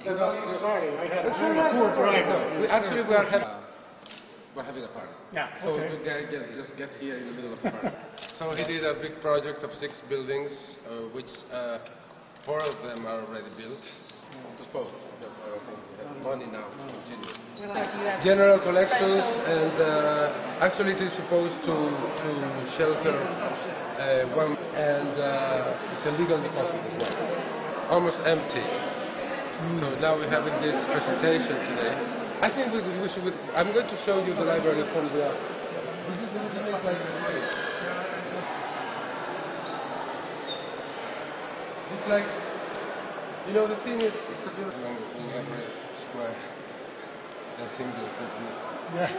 Sorry, I had a poor driver. We're having a party. Yeah, So okay. the guy just get here in the middle of the party. So he did a big project of 6 buildings, which 4 of them are already built. Just both. Because I don't think we have money now to continue. General collections, and actually it is supposed to shelter one, and it's a legal deposit as well. Almost empty. So now we're having this presentation today. I think we should. I'm going to show you the library from the. This is going to look like a place. It's like, you know, the thing is, it's a beautiful in every square. A single centimeter. Yeah.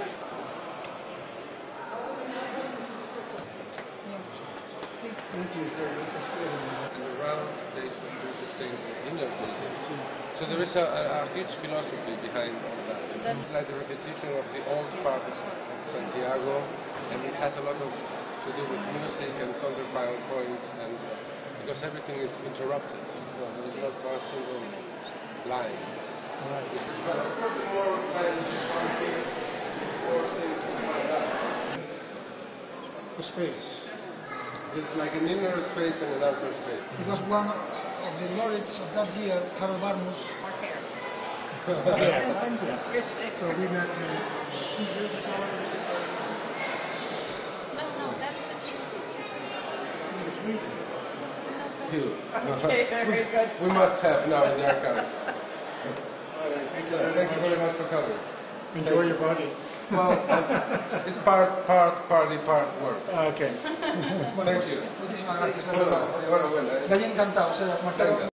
Thank you very much. And around they should do sustainable inner buildings. So there is a huge philosophy behind all that. It's like the repetition of the old parts of Santiago, and it has a lot to do with music and counterpoint points, and because everything is interrupted. So there is not one single line. Right. The space. It's like an inner space and an outer space. Because one of the laureates of that year, Harold Barmus, So we met him 2 years ago. No, that's the You. Okay, very good. We must have now in the archive. All right, thank you. Thank you very much for coming. Enjoy your body. Well, it's part party, part work. Okay. Thank you. muchísimas gracias. Bueno, Me había encantado, o sea, Marcelo.